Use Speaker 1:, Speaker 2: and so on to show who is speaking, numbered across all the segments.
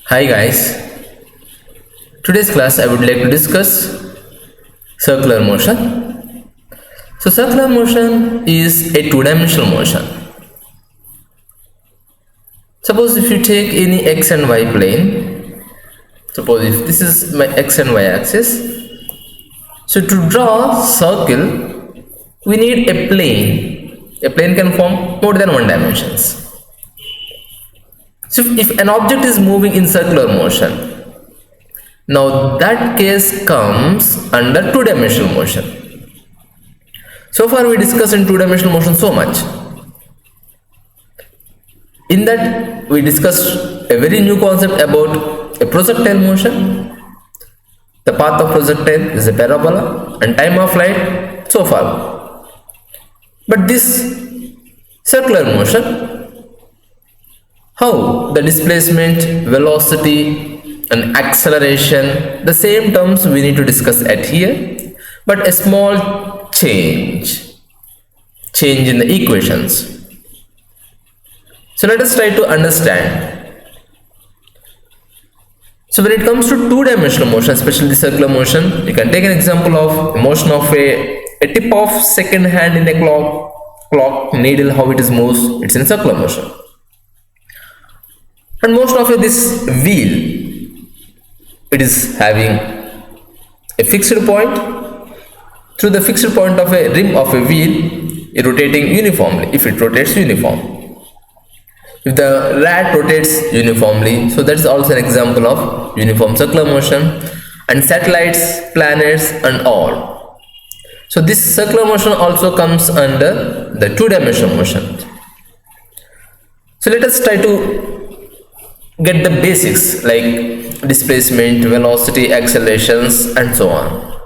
Speaker 1: Hi guys, today's class I would like to discuss circular motion. So circular motion is a two-dimensional motion. Suppose if you take any x and y plane, suppose if this is my x and y axis, so to draw circle we need a plane. A plane can form more than one dimensions. So if an object is moving in circular motion, now that case comes under two-dimensional motion. So far we discussed in two-dimensional motion so much. In that we discussed a very new concept about a projectile motion. The path of projectile is a parabola and time of flight so far. But this circular motion, how the displacement, velocity and acceleration, the same terms we need to discuss at here, but a small change in the equations. So let us try to understand. So when it comes to two-dimensional motion, especially the circular motion, you can take an example of the motion of a tip of second hand in a clock needle, how it is moves, it's in circular motion. And motion of this wheel, it is having a fixed point. Through the fixed point of a rim of a wheel, it rotating uniformly, if it rotates uniform. If the rat rotates uniformly, so that's also an example of uniform circular motion. And satellites, planets and all. So this circular motion also comes under the two-dimensional motion. So let us try to get the basics like displacement, velocity, accelerations and so on.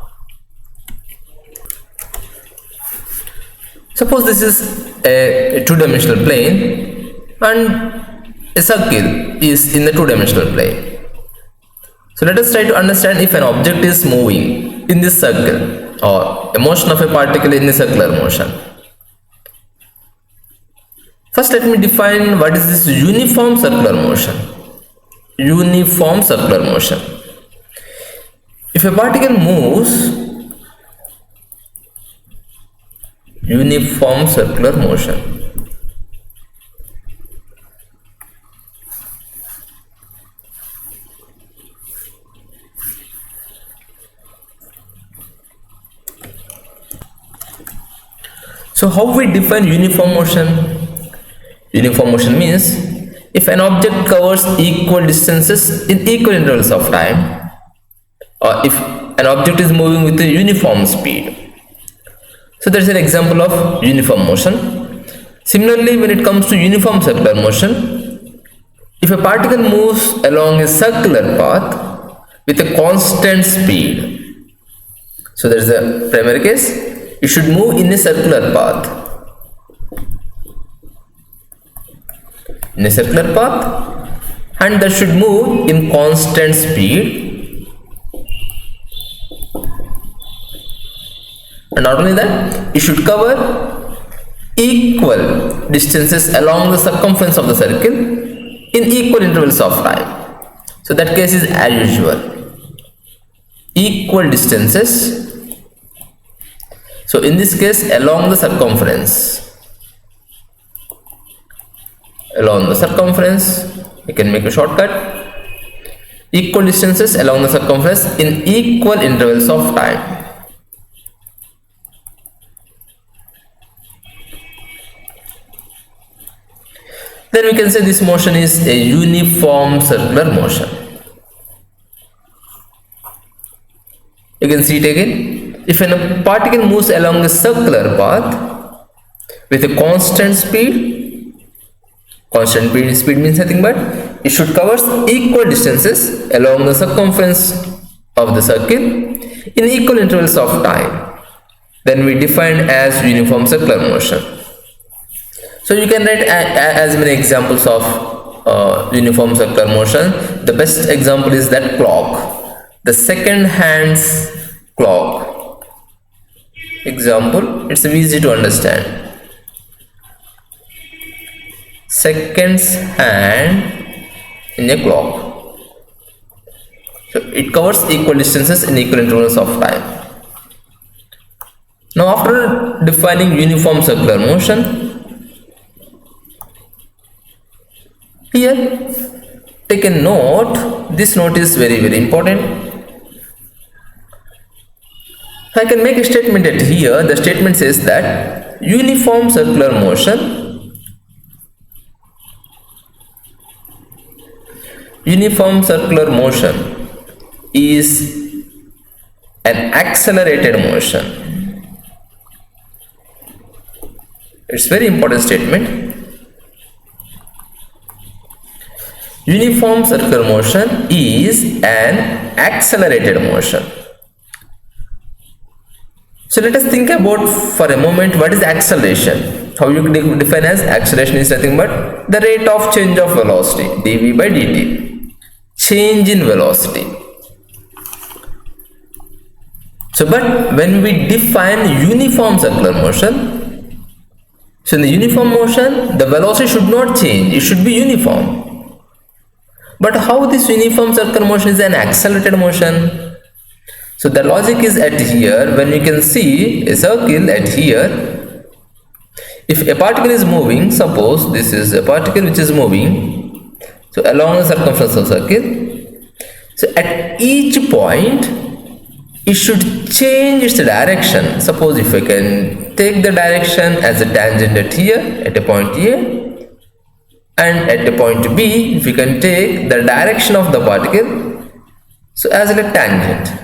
Speaker 1: Suppose this is a two-dimensional plane and a circle is in the two-dimensional plane. So let us try to understand if an object is moving in this circle or a motion of a particle in the circular motion. First let me define what is this uniform circular motion. Uniform circular motion. If a particle moves, uniform circular motion. So how we define uniform motion? Uniform motion means if an object covers equal distances in equal intervals of time, or if an object is moving with a uniform speed. So there is an example of uniform motion. Similarly, when it comes to uniform circular motion, if a particle moves along a circular path with a constant speed, so there is a primary case, it should move in a circular path. In a circular path, and that should move in constant speed, and not only that, it should cover equal distances along the circumference of the circle in equal intervals of time. So that case is as usual, equal distances. So in this case, along the circumference, you can make a shortcut, equal distances along the circumference in equal intervals of time. Then we can say this motion is a uniform circular motion. You can see it again. If a particle moves along a circular path with a constant speed means nothing but it should cover equal distances along the circumference of the circle in equal intervals of time. Then we define as uniform circular motion. So you can write as many examples of uniform circular motion. The best example is that clock, the second hand's clock example. It's easy to understand. Seconds hand in a clock. So it covers equal distances in equal intervals of time. Now after defining uniform circular motion, here take a note. This note is very important. I can make a statement at here. The statement says that uniform circular motion is an accelerated motion. It's very important statement. Uniform circular motion is an accelerated motion. So let us think about for a moment what is acceleration. How you define as acceleration is nothing but the rate of change of velocity, dv by dt. Change in velocity. So but when we define uniform circular motion, so in the uniform motion the velocity should not change, it should be uniform. But how this uniform circular motion is an accelerated motion? So the logic is at here. When you can see a circle at here, if a particle is moving, suppose this is a particle which is moving, so along the circumference of circle, so at each point it should change its direction. Suppose if I can take the direction as a tangent at here at a point A, and at a point B if we can take the direction of the particle so as a tangent,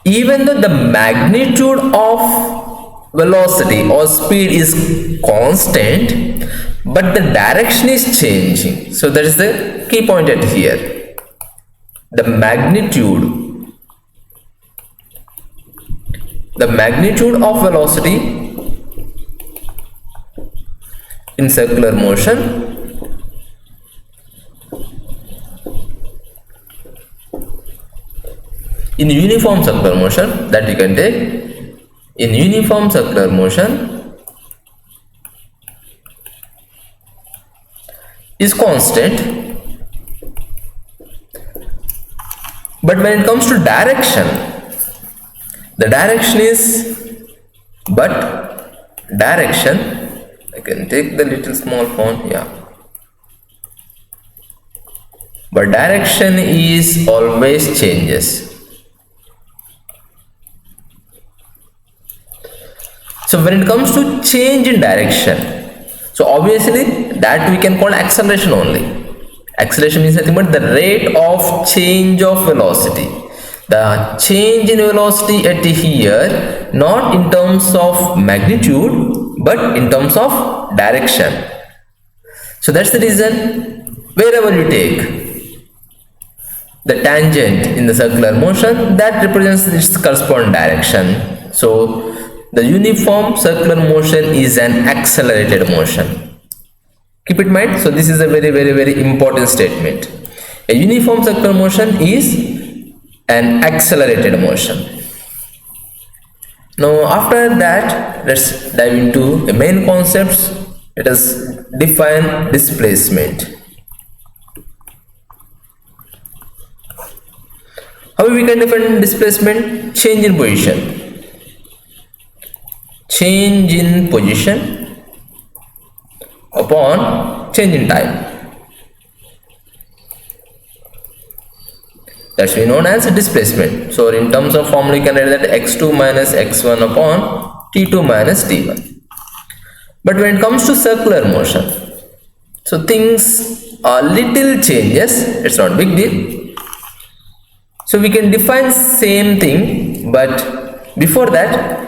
Speaker 1: even though the magnitude of velocity or speed is constant, but the direction is changing. So that is the key point at here. The magnitude of velocity in circular motion in uniform circular motion, that you can take, in uniform circular motion is constant, but when it comes to direction, the direction is, I can take the little small font, yeah, but direction is always changes. So when it comes to change in direction, so obviously that we can call acceleration only. Acceleration means nothing but the rate of change of velocity. The change in velocity at here, not in terms of magnitude, but in terms of direction. So that's the reason wherever you take the tangent in the circular motion, that represents its corresponding direction. So the uniform circular motion is an accelerated motion. Keep it in mind. So this is a very important statement. A uniform circular motion is an accelerated motion. Now after that, let's dive into the main concepts. Let us define displacement. How we can define displacement? Change in position. Change in position upon change in time. That's known as displacement. So in terms of formula, you can write that x2 minus x1 upon t2 minus t1. But when it comes to circular motion, so things are little changes. It's not big deal. So we can define same thing, but before that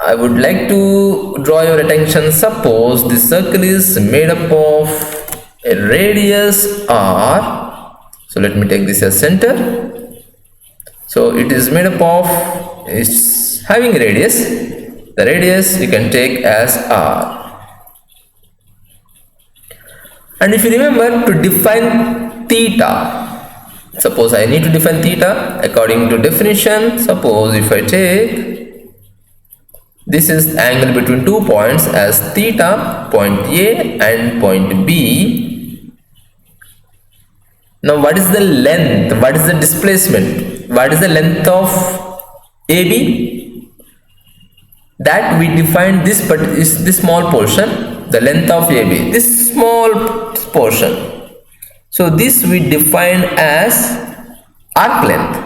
Speaker 1: I would like to draw your attention. Suppose this circle is made up of a radius r. So let me take this as center. So it is made up of, it's having radius. The radius you can take as r. And if you remember to define theta, suppose I need to define theta according to definition. Suppose if I take, this is the angle between 2 points as theta, point A and point B. Now what is the length? What is the displacement? What is the length of AB? That we define this, but is this small portion, the length of AB, this small portion. So this we define as arc length.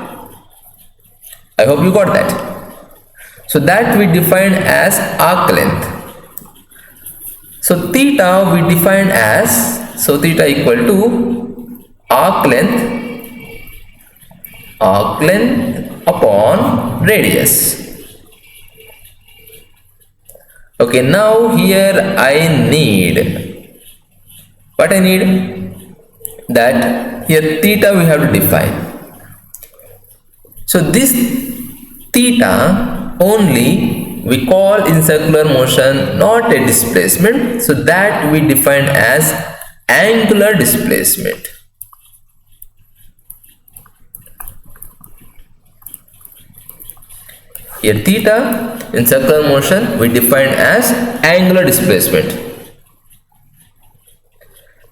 Speaker 1: I hope you got that. So that we define as arc length. So theta we define as, so theta equal to arc length upon radius. Okay, now here I need, what I need, that here theta we have to define. So this theta only we call in circular motion, not a displacement. So that we define as angular displacement. Here theta in circular motion we define as angular displacement.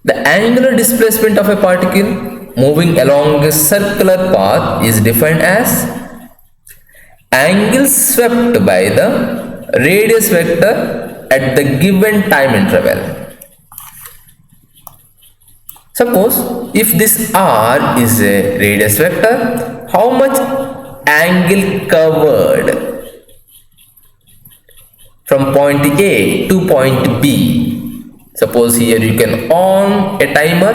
Speaker 1: The angular displacement of a particle moving along a circular path is defined as angle swept by the radius vector at the given time interval. Suppose if this r is a radius vector, how much angle covered from point A to point B. Suppose here you can on a timer.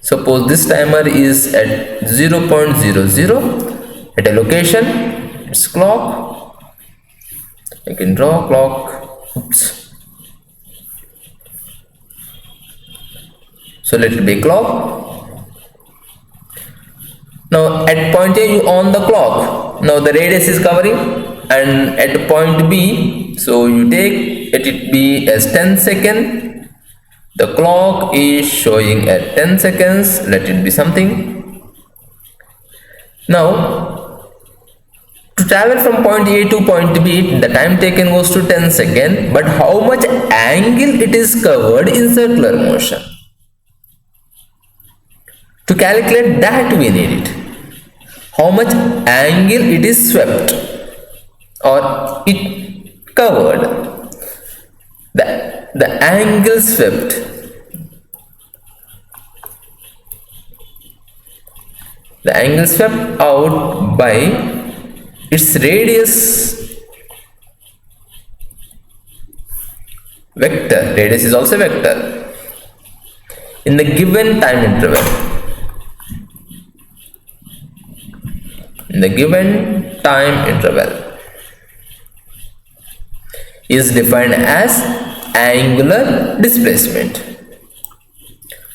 Speaker 1: Suppose this timer is at 0.00 at a location. It's clock. I can draw clock. Oops. So let it be clock. Now at point A you on the clock. Now the radius is covering, and at point B, so you take let it be as 10 seconds. The clock is showing at 10 seconds. Let it be something. Now to travel from point A to point B, the time taken goes to 10 seconds. But how much angle it is covered in circular motion? To calculate that we need it. How much angle it is swept or it covered. The angle swept. The angle swept out by its radius vector. Radius is also vector in the given time interval. In the given time interval is defined as angular displacement.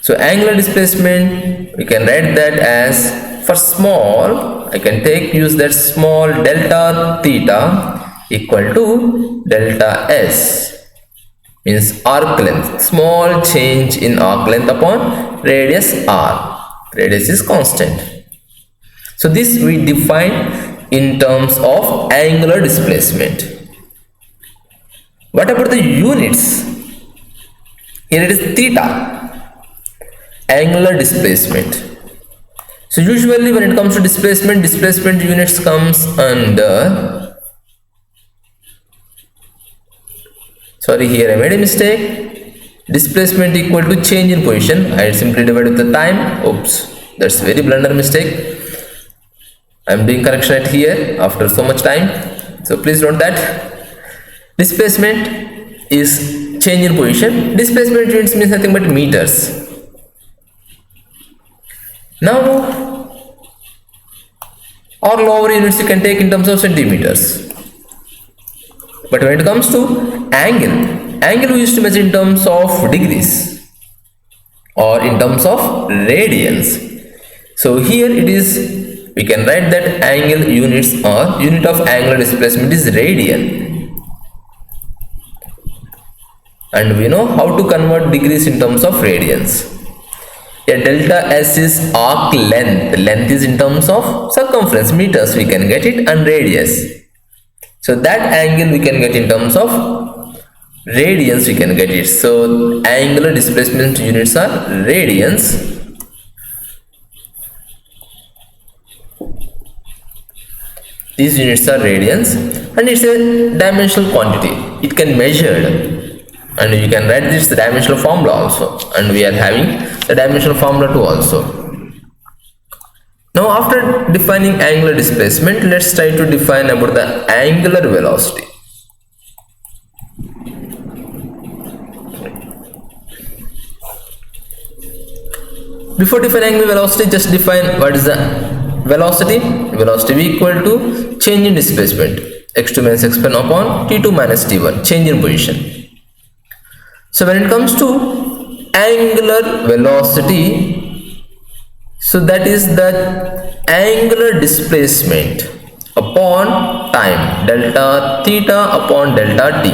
Speaker 1: So angular displacement we can write that as, for small I can use that small delta theta equal to delta s, means arc length, small change in arc length upon radius r. Radius is constant. So this we define in terms of angular displacement. What about the units? Here it is theta, angular displacement. So usually when it comes to displacement units comes under, sorry, here I made a mistake. Displacement equal to change in position. I simply divided the time. Oops, that's very blunder mistake. I am doing correction at here after so much time. So please note that displacement is change in position. Displacement units means nothing but meters. Now, or lower units you can take in terms of centimeters. But when it comes to angle we used to measure in terms of degrees or in terms of radians. So here it is, we can write that angle units or unit of angular displacement is radian. And we know how to convert degrees in terms of radians. Here delta s is arc length. Length is in terms of circumference, meters we can get it, and radius. So that angle we can get in terms of radians we can get it. So angular displacement units are radians. These units are radians, and it's a dimensional quantity. It can measured, and you can write this dimensional formula also, and we are having the dimensional formula too also. Now after defining angular displacement, let's try to define about the angular velocity. Before defining angular velocity, just define what is the velocity. Velocity will equal to change in displacement, x2 minus x1 upon t2 minus t1, change in position. So when it comes to angular velocity, so that is the angular displacement upon time, delta theta upon delta t.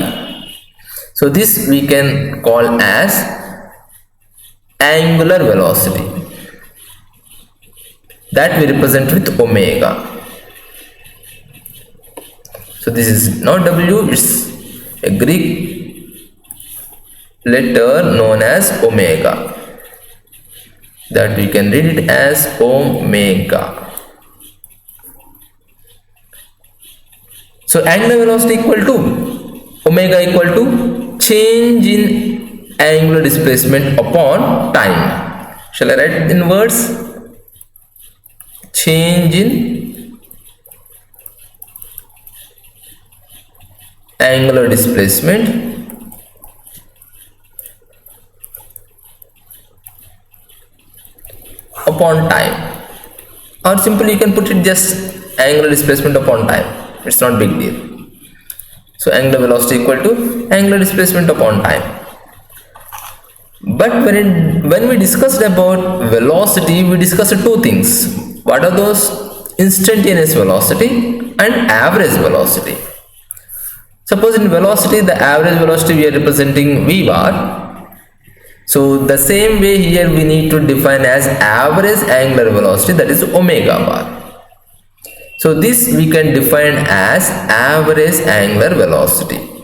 Speaker 1: So this we can call as angular velocity, that we represent with omega. So this is not w, it's a Greek letter known as omega, that we can read it as omega. So angular velocity equal to omega equal to change in angular displacement upon time. Shall I write in words? Change in angular displacement upon time, or simply you can put it just angular displacement upon time. It's not big deal. So angular velocity equal to angular displacement upon time. But when we discussed about velocity, we discussed two things. What are those? Instantaneous velocity and average velocity. Suppose in velocity, the average velocity we are representing v bar. So the same way here we need to define as average angular velocity, that is omega bar. So this we can define as average angular velocity.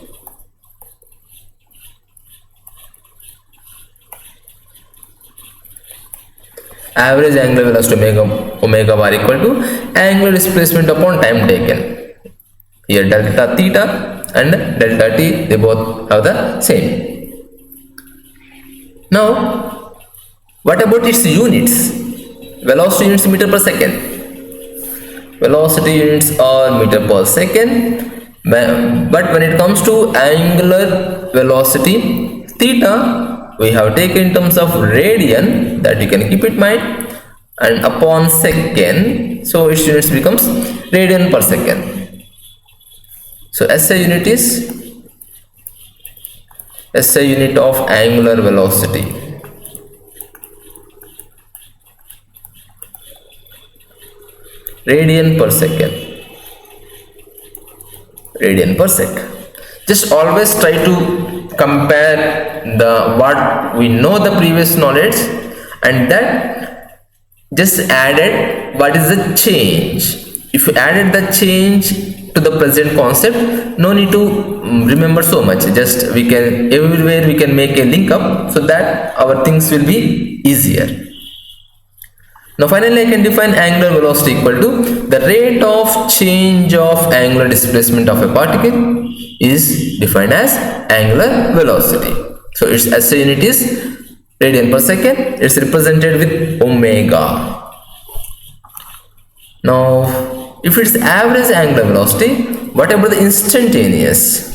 Speaker 1: Average angular velocity omega bar equal to angular displacement upon time taken. Here delta theta and delta t, they both have the same. Now what about its units? Velocity units meter per second. Velocity units are meter per second, but when it comes to angular velocity, theta we have taken in terms of radian, that you can keep it in mind, and upon second, so its units becomes radian per second. So SI unit is SI unit of angular velocity. Radian per second. Radian per sec. Just always try to compare the what we know the previous knowledge, and that just added what is the change. If you added the change to the present concept, no need to remember so much. Just we can everywhere we can make a link up, so that our things will be easier. Now finally I can define angular velocity equal to the rate of change of angular displacement of a particle is defined as angular velocity. So its SI unit is radian per second. It's represented with omega. Now if it's average angular velocity, what about the instantaneous?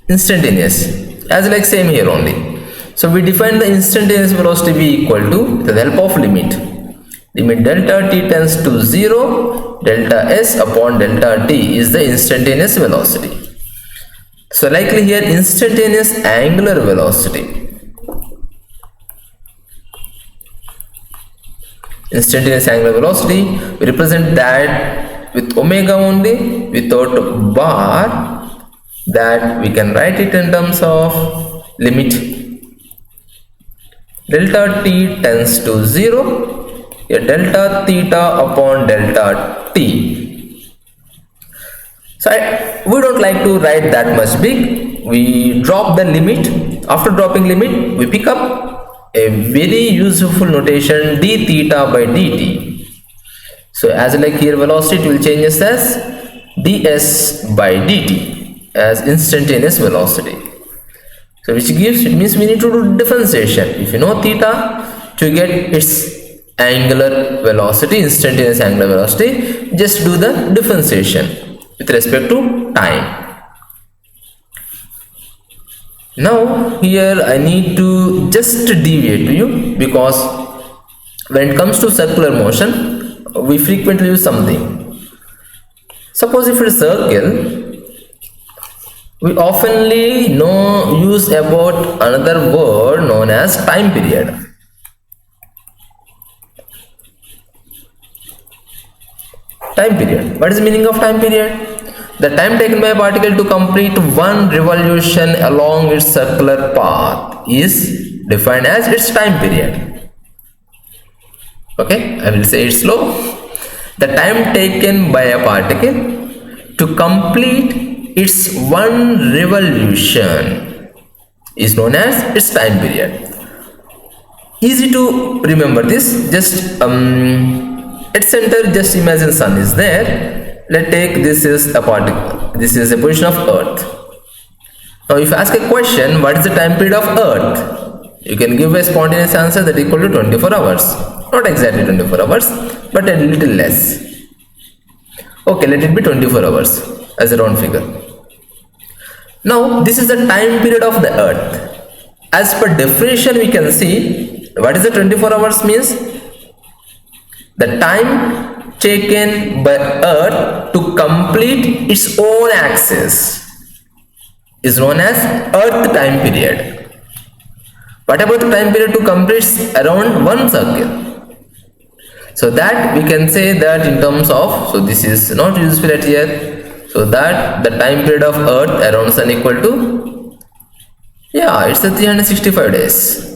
Speaker 1: Instantaneous, as like same here only. So we define the instantaneous velocity v equal to, with the help of limit delta t tends to 0, delta s upon delta t is the instantaneous velocity. So likely here instantaneous angular velocity. Instantaneous angular velocity, we represent that with omega only, without bar, that we can write it in terms of limit delta t tends to 0, delta theta upon delta t. So we don't like to write that much big. We drop the limit. After dropping limit, we pick up a very useful notation d theta by dt. So as like here velocity, it will change as ds by dt as instantaneous velocity. So which gives, it means we need to do differentiation. If you know theta, to get its angular velocity, instantaneous angular velocity, just do the differentiation with respect to time. Now here I need to just deviate to you, because when it comes to circular motion, we frequently use something. Suppose if it's a circle, we oftenly use about another word known as time period. Time period. What is the meaning of time period? The time taken by a particle to complete one revolution along its circular path is defined as its time period. Okay, I will say it slow. The time taken by a particle to complete its one revolution is known as its time period. Easy to remember this. Just at center, just imagine sun is there. Let's take this is a particle. This is a position of Earth. Now, if you ask a question, what is the time period of Earth? You can give a spontaneous answer that equal to 24 hours. Not exactly 24 hours, but a little less. Okay, let it be 24 hours as a round figure. Now, this is the time period of the Earth. As per definition, we can see what is the 24 hours means. The time taken by Earth to complete its own axis is known as Earth time period. What about the time period to complete around one circle? So that we can say that in terms of, so this is not useful at here. So that the time period of Earth around Sun equal to, yeah, it's a 365 days.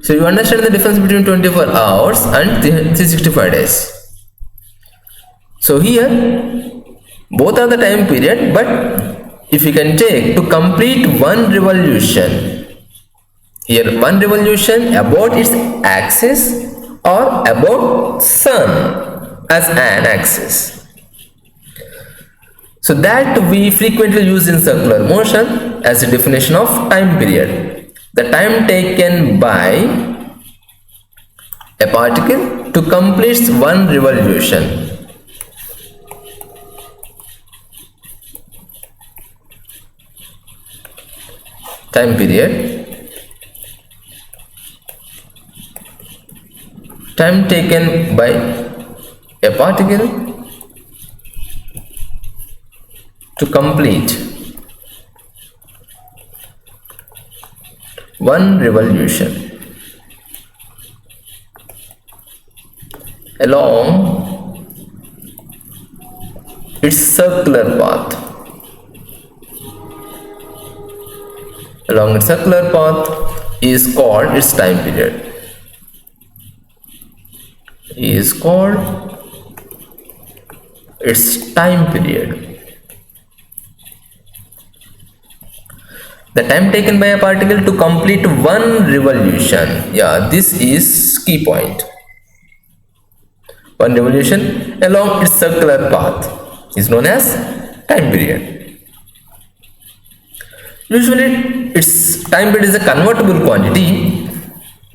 Speaker 1: So you understand the difference between 24 hours and 365 days. So here both are the time period, but if you can take to complete one revolution, here one revolution about its axis or about Sun as an axis. So that we frequently use in circular motion as a definition of time period. The time taken by a particle to complete one revolution. Time period. Time taken by a particle to complete one revolution along its circular path. Along its circular path is called its time period. Is called its time period. The time taken by a particle to complete one revolution. Yeah, this is key point. One revolution along its circular path is known as time period. Usually, its time period is a convertible quantity.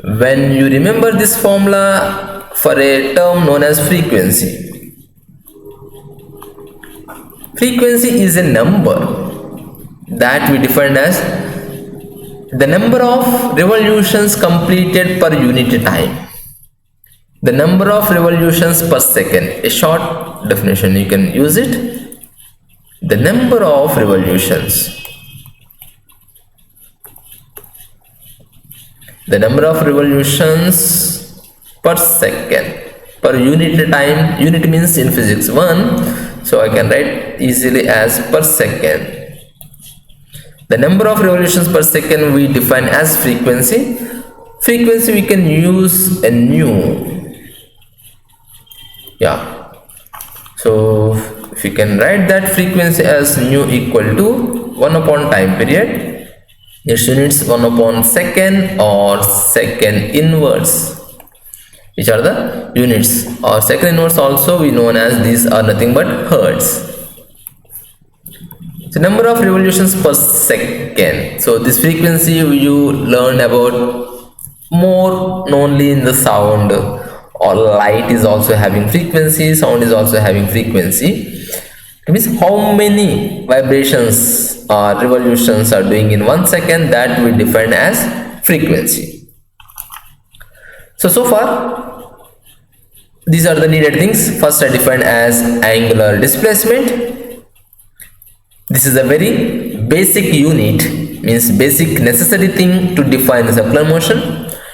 Speaker 1: When you remember this formula for a term known as frequency. Frequency is a number that we defined as the number of revolutions completed per unit time. The number of revolutions per second. A short definition, you can use it. The number of revolutions. The number of revolutions per second per unit time. Unit means in physics 1. So I can write easily as per second. The number of revolutions per second we define as frequency. Frequency we can use a nu. Yeah. So if you can write that frequency as nu equal to 1 upon time period. Its units 1 upon second or second inverse. Which are the units? Or second inverse also we known as, these are nothing but hertz. So number of revolutions per second. So this frequency you learned about more only in the sound, or light is also having frequency, sound is also having frequency. It means how many vibrations or revolutions are doing in 1 second, that we define as frequency. So far these are the needed things. First I defined as angular displacement. This is a very basic unit, means basic necessary thing to define the circular motion.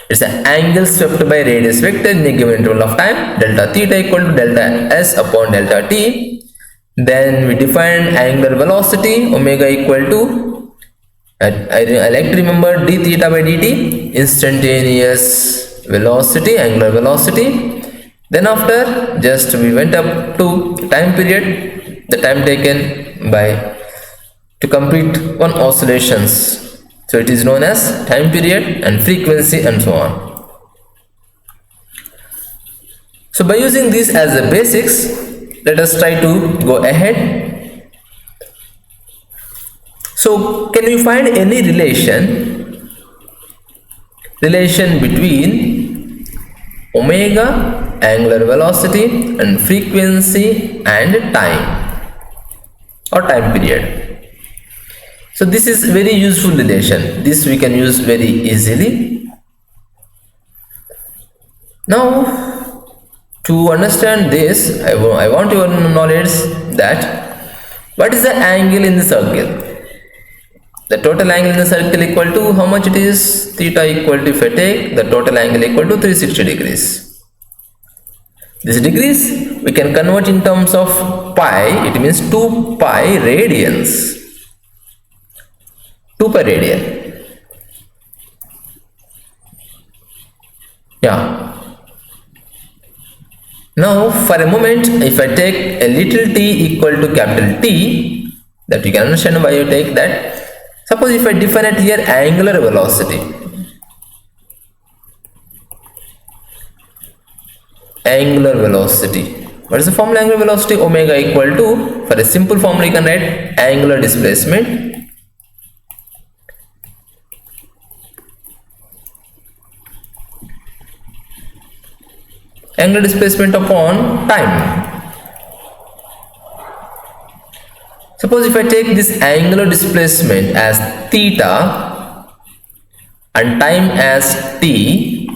Speaker 1: It's an angle swept by radius vector in a given interval of time, delta theta equal to delta s upon delta t. Then we define angular velocity, omega equal to, I like to remember d theta by dt, instantaneous velocity, angular velocity. Then after, just we went up to time period, the time taken by to complete one oscillations. So it is known as time period and frequency and so on. So by using these as the basics, let us try to go ahead. So can you find any relation between omega, angular velocity, and frequency and time or time period? So this is very useful relation. This we can use very easily. Now to understand this, I want your knowledge that what is the angle in the circle? The total angle in the circle equal to how much it is? Theta equal to, if I take the total angle equal to 360 degrees. This degrees we can convert in terms of pi. It means 2 pi radians. 2 pi radian. Yeah. Now for a moment, if I take a little t equal to capital T, that you can understand why you take that. Suppose if I define it here angular velocity. Angular velocity. What is the formula angular velocity? Omega equal to, for a simple formula you can write angular displacement upon time. Suppose if I take this angular displacement as theta and time as t,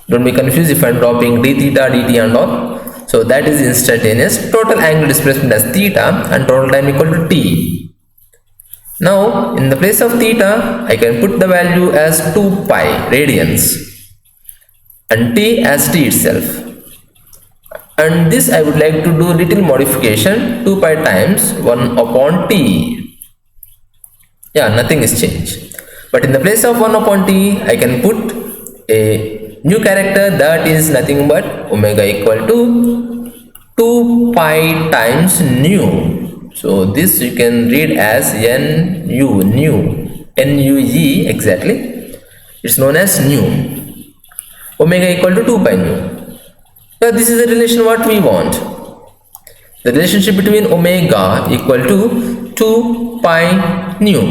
Speaker 1: don't be confused if I am dropping d theta, dt and all. So that is instantaneous. Total angular displacement as theta and total time equal to t. Now in the place of theta I can put the value as 2 pi radians and t as t itself. And this I would like to do little modification, 2 pi times 1 upon t. Yeah, nothing is changed. But in the place of 1 upon t, I can put a new character, that is nothing but omega equal to 2 pi times nu. So this you can read as nu, N-U-E exactly. It's known as nu. Omega equal to 2 pi nu. Now this is the relation what we want. The relationship between omega equal to 2 pi nu.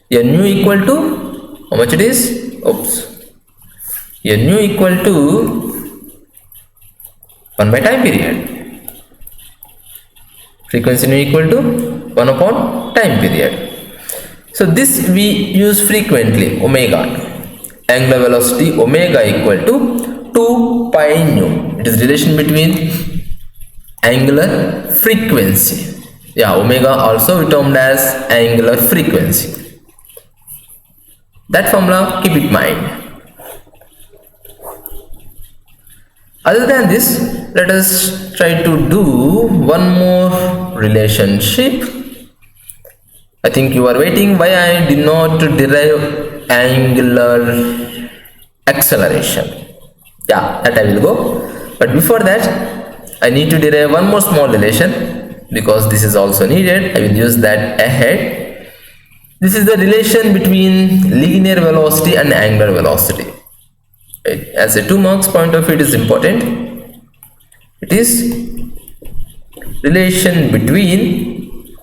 Speaker 1: Here nu equal to, how much it is? Oops. Here nu equal to 1 by time period. Frequency nu equal to 1 upon time period. So this we use frequently, omega. Angular velocity omega equal to 2 pi nu. It is relation between angular frequency. Yeah, omega also termed as angular frequency. That formula keep in mind. Other than this, let us try to do one more relationship. I think you are waiting why I did not derive angular acceleration. Yeah, that I will go. But before that, I need to derive one more small relation because this is also needed. I will use that ahead. This is the relation between linear velocity and angular velocity. As a 2 marks point of view, it is important. It is relation between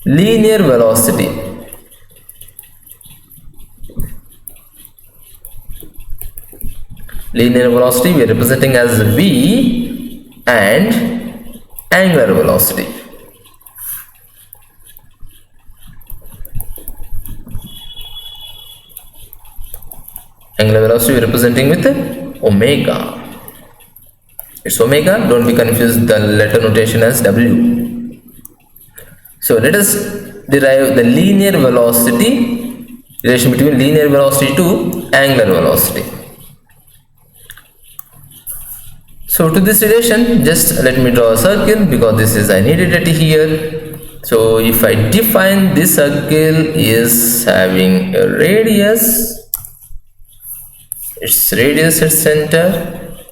Speaker 1: linear velocity we are representing as v, and angular velocity. Angular velocity we are representing with omega. It's omega, don't be confused the letter notation as w. So let us derive the linear velocity, relation between linear velocity to angular velocity. So to this relation, just let me draw a circle because this is I needed it here. So if I define this circle is having a radius, its radius at center,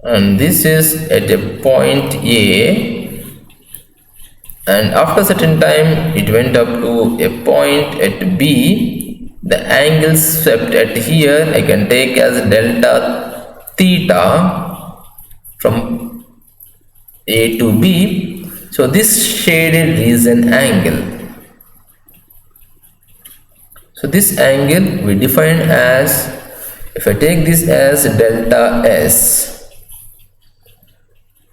Speaker 1: and this is at a point A, and after certain time it went up to a point at B. The angle swept at here I can take as delta theta from A to B. So this shaded is an angle. So this angle we define as, if I take this as delta S.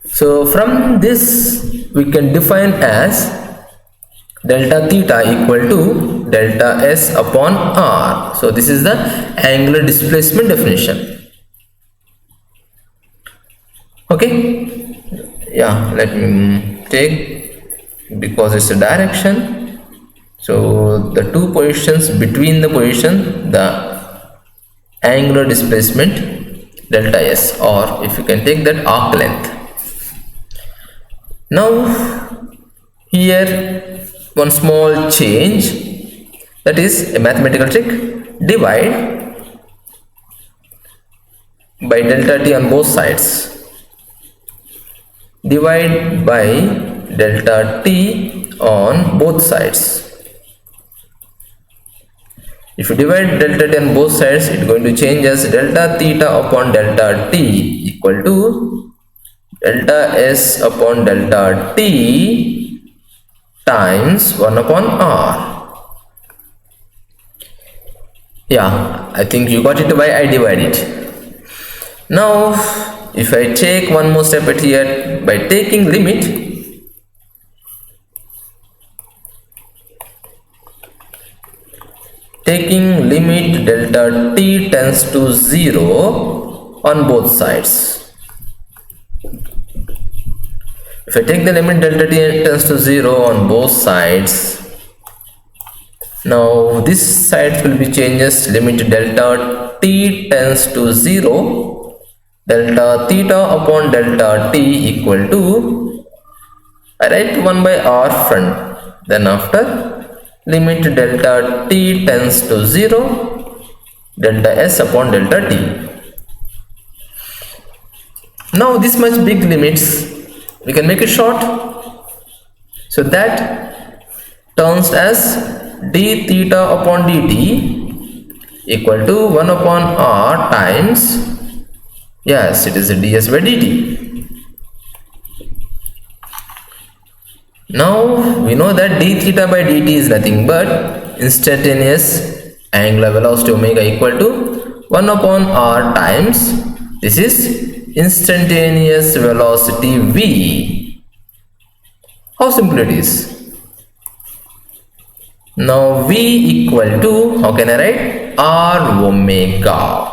Speaker 1: So from this we can define as delta theta equal to delta S upon R. So this is the angular displacement definition. Okay, yeah, let me take, because it's a direction. So the two positions, between the position, the angular displacement delta S, or if you can take that arc length. Now here one small change, that is a mathematical trick. Divide by delta t on both sides. Divide by delta t on both sides. If you divide delta t on both sides, it is going to change as delta theta upon delta t equal to delta S upon delta t times 1 upon R. Yeah, I think you got it why I divide it. Now if I take one more step at here by taking limit, delta t tends to 0 on both sides. If I take the limit delta t tends to 0 on both sides, now this side will be changes, limit delta t tends to 0, delta theta upon delta t equal to, I write 1 by R front, then after limit delta t tends to 0, delta S upon delta t. Now this much big limits we can make it short, so that turns as d theta upon dt equal to 1 upon R times, yes, it is a ds by dt. Now we know that d theta by dt is nothing but instantaneous angular velocity omega equal to 1 upon R times, this is instantaneous velocity v. How simple it is. Now v equal to, how can I write, R omega.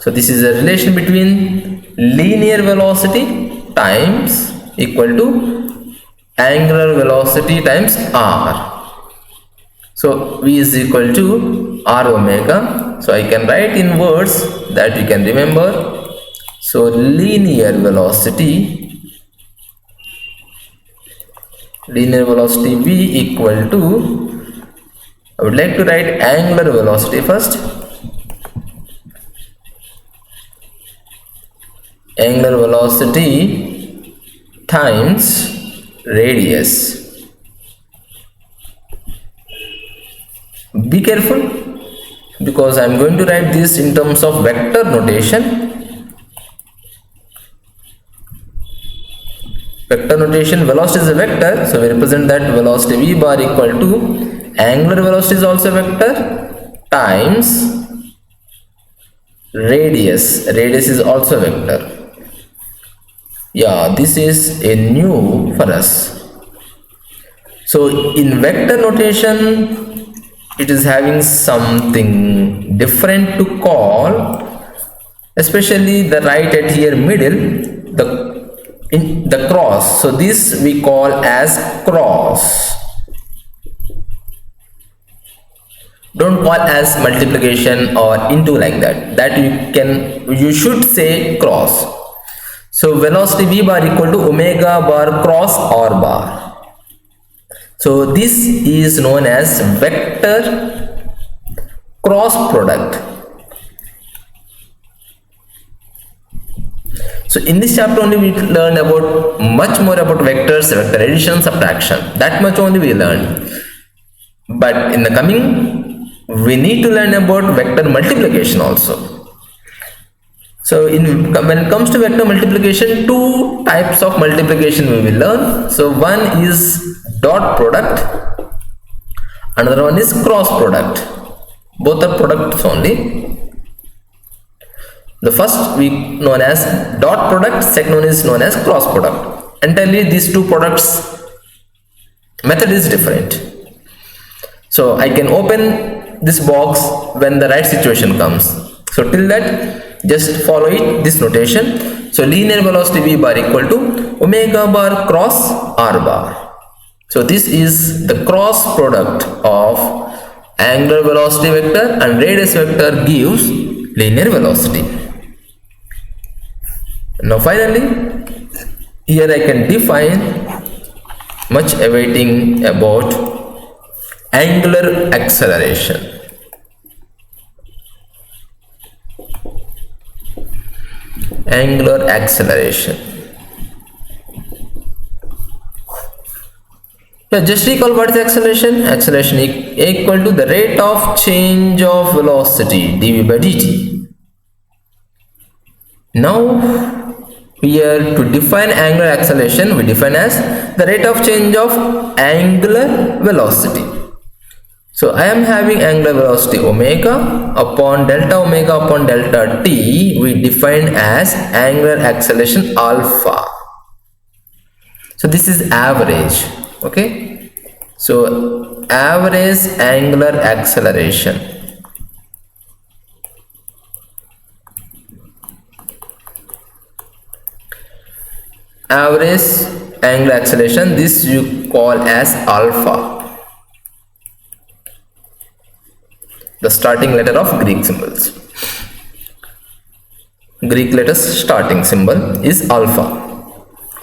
Speaker 1: So this is a relation between linear velocity times equal to angular velocity times R. So v is equal to R omega. So I can write in words that you can remember. So linear velocity v equal to, I would like to write angular velocity first. Angular velocity times radius. Be careful, because I am going to write this in terms of vector notation. Vector notation, velocity is a vector, so we represent that velocity v bar equal to angular velocity is also a vector times radius. Radius is also a vector. Yeah, this is a new for us. So in vector notation, it is having something different to call, especially the right at here middle, the cross. So this we call as cross. Don't call as multiplication or into like that. That you should say cross. So velocity v bar equal to omega bar cross r bar. So this is known as vector cross product. So in this chapter only we learn about much more about vectors, vector addition, subtraction. That much only we learned. But in the coming we need to learn about vector multiplication also. So when it comes to vector multiplication, two types of multiplication we will learn. So one is dot product, another one is cross product. Both are products only. The first we known as dot product, second one is known as cross product. Entirely these two products method is different. So I can open this box when the right situation comes. So till that, just follow this notation. So linear velocity v bar equal to omega bar cross r bar. So this is the cross product of angular velocity vector and radius vector gives linear velocity. Now finally, here I can define much awaiting about angular acceleration. Angular acceleration. Yeah, just recall what is acceleration. Acceleration equal to the rate of change of velocity dv by dt. Now here to define angular acceleration, we define as the rate of change of angular velocity. So I am having angular velocity omega upon delta t, we define as angular acceleration alpha. So this is average. Okay, so average angular acceleration. Average angular acceleration, this you call as alpha. The starting letter of Greek symbols. Greek letters starting symbol is alpha.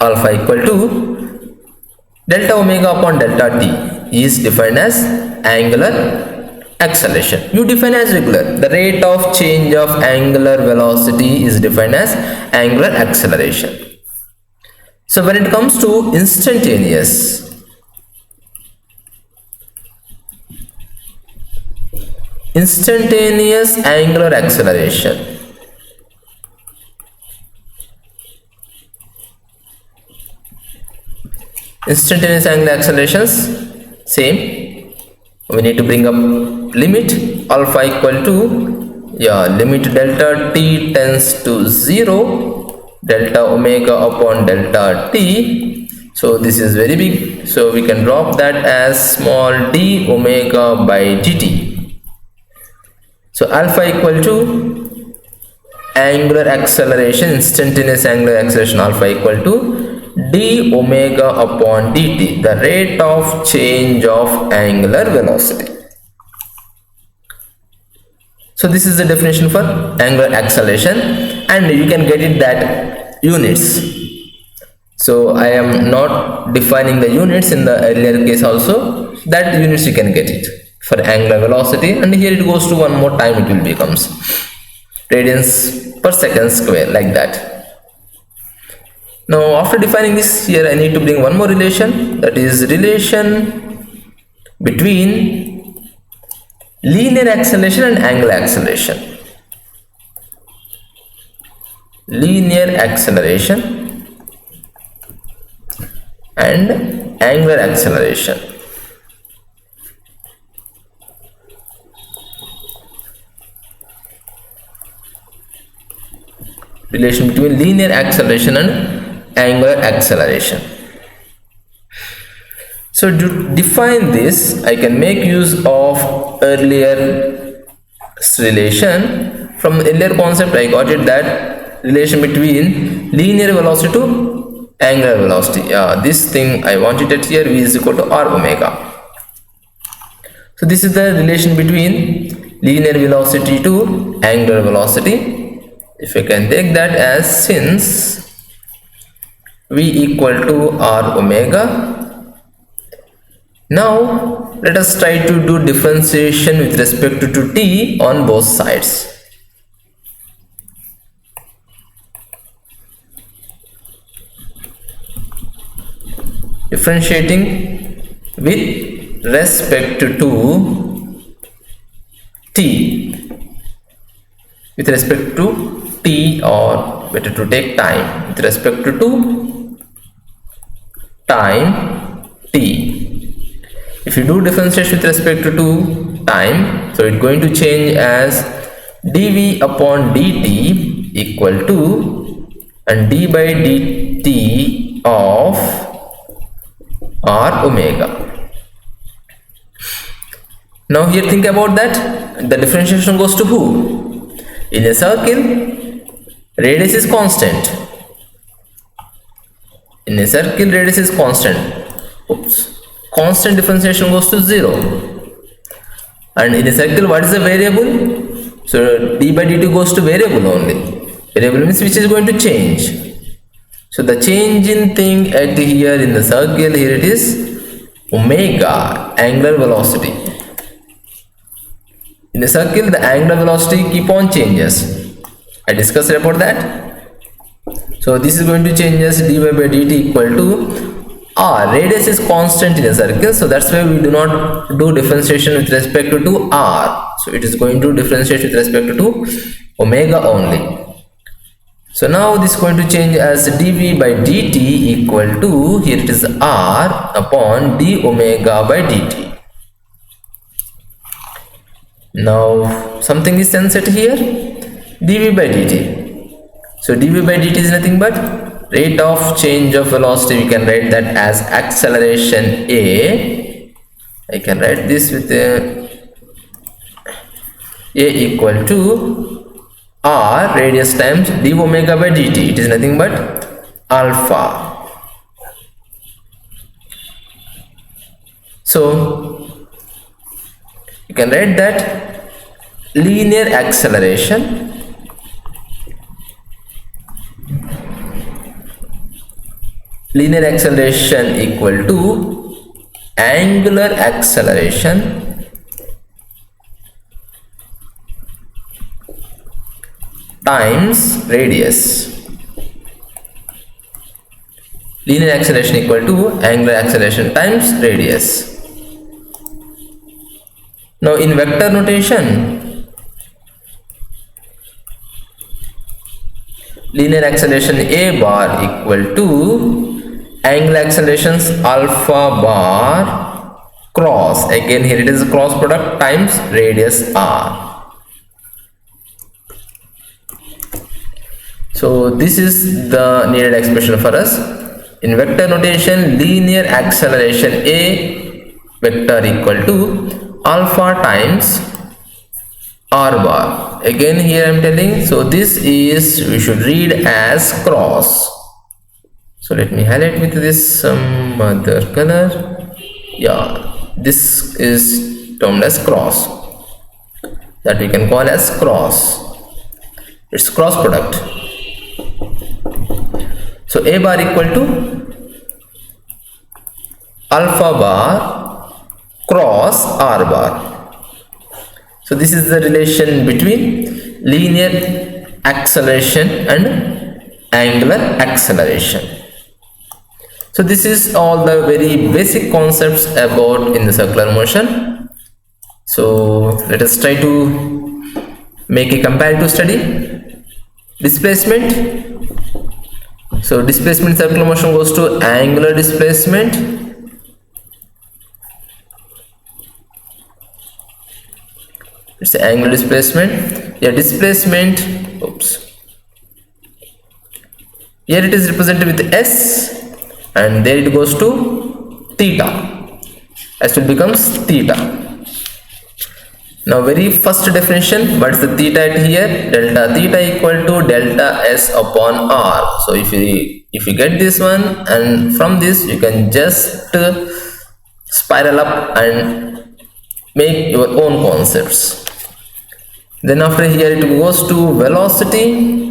Speaker 1: Alpha equal to delta omega upon delta t is defined as angular acceleration. You define as regular. The rate of change of angular velocity is defined as angular acceleration. So when it comes to instantaneous, angular acceleration. Instantaneous angular accelerations, same. We need to bring up limit alpha equal to limit delta t tends to 0, delta omega upon delta t. So this is very big, so we can drop that as small d omega by dt. So alpha equal to angular acceleration, instantaneous angular acceleration alpha equal to d omega upon dt, the rate of change of angular velocity. So this is the definition for angular acceleration, and you can get it that units. So I am not defining the units in the earlier case also, that units you can get it for angular velocity, and here it goes to one more time, it will becomes radians per second square, like that. Now after defining this, here I need to bring one more relation, that is relation between linear acceleration and angular acceleration. Linear acceleration and angular acceleration. Relation between linear acceleration and angular acceleration. So to define this, I can make use of earlier relation. From the earlier concept, I got it that relation between linear velocity to angular velocity. This thing I wanted it here, V is equal to R omega. So this is the relation between linear velocity to angular velocity. If I can take that as, since V equal to R omega, now let us try to do differentiation with respect to t on both sides. Differentiating with respect to t, with respect to t, or better to take time, with respect to time t. If you do differentiation with respect to time, so it's going to change as dv upon dt equal to and d by dt of R omega. Now here think about that, the differentiation goes to who? In a circle, radius is constant. In a circle, radius is constant. Oops. Constant differentiation goes to 0. And in a circle, what is the variable? So d by dt goes to variable only. Variable means which is going to change. So the change in thing at here in the circle, here it is omega, angular velocity. In the circle, the angular velocity keep on changes. I discussed about that. So this is going to change as dy by dt equal to r. Radius is constant in a circle, so that's why we do not do differentiation with respect to r. So it is going to differentiate with respect to omega only. So now this is going to change as dv by dt equal to, here it is r upon d omega by dt. Now something is censored here, dv by dt. So dv by dt is nothing but rate of change of velocity. We can write that as acceleration a. I can write this with a equal to r radius times d omega by dt. It is nothing but alpha. So you can write that linear acceleration equal to angular acceleration times radius. Linear acceleration equal to angular acceleration times radius. Now in vector notation, linear acceleration a bar equal to angular accelerations alpha bar cross, again here it is cross product, times radius r. So this is the needed expression for us. In vector notation, linear acceleration a vector equal to alpha times r bar. Again here I am telling, so this is, we should read as cross. So let me highlight with this some other color. Yeah, this is termed as cross, that we can call as cross. It's cross product. So a bar equal to alpha bar cross r bar. So this is the relation between linear acceleration and angular acceleration. So this is all the very basic concepts about in the circular motion. So let us try to make a comparative study. Displacement. So displacement, circular motion goes to angular displacement. It's the angular displacement. Yeah, displacement. Oops. Here it is represented with S, and there it goes to theta. S will becomes theta. Now very first definition, what is the theta at here? Delta theta equal to delta S upon R. So if you get this one, and from this you can just spiral up and make your own concepts. Then after here it goes to velocity.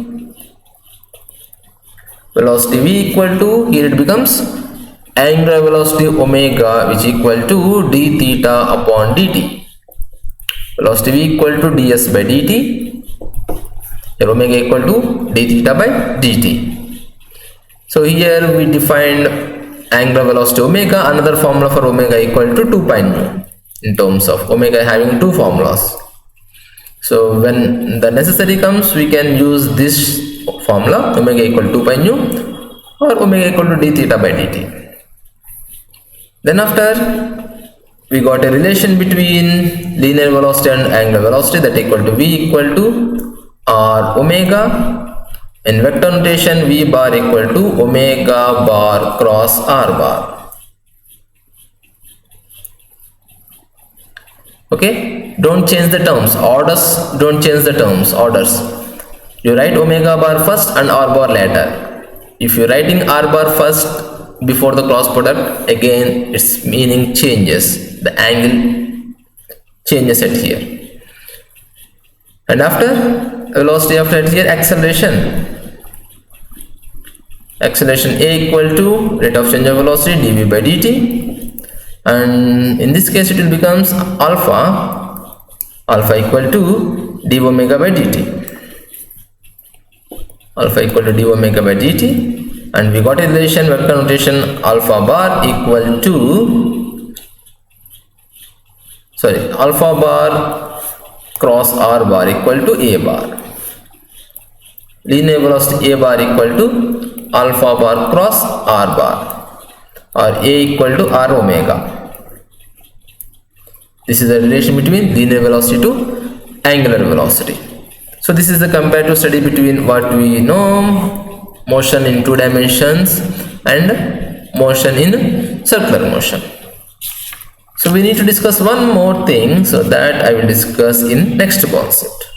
Speaker 1: Velocity V equal to, here it becomes angular velocity omega, which equal to d theta upon dt. Velocity V equal to ds by dt. Here omega equal to d theta by dt. So here we defined angular velocity omega. Another formula for omega equal to 2 pi nu, in terms of omega having two formulas. So when the necessary comes, we can use this formula, omega equal to 2 pi nu or omega equal to d theta by dt. Then after, we got a relation between linear velocity and angular velocity, that equal to v equal to r omega. In vector notation, v bar equal to omega bar cross r bar. Okay, don't change the terms, orders, don't change the terms, orders. You write omega bar first and r bar later. If you writing r bar first before the cross product, again its meaning changes, the angle changes at here. And after velocity, after here acceleration. Acceleration a equal to rate of change of velocity dv by dt, and in this case it will becomes alpha equal to d omega by dt. Alpha equal to d omega by dt, and we got a relation, vector notation, alpha bar equal to, alpha bar cross r bar equal to a bar. Linear velocity a bar equal to alpha bar cross r bar, or a equal to r omega. This is the relation between linear velocity to angular velocity. So this is the comparative study between what we know, motion in 2 dimensions and motion in circular motion. So we need to discuss one more thing, so that I will discuss in next concept.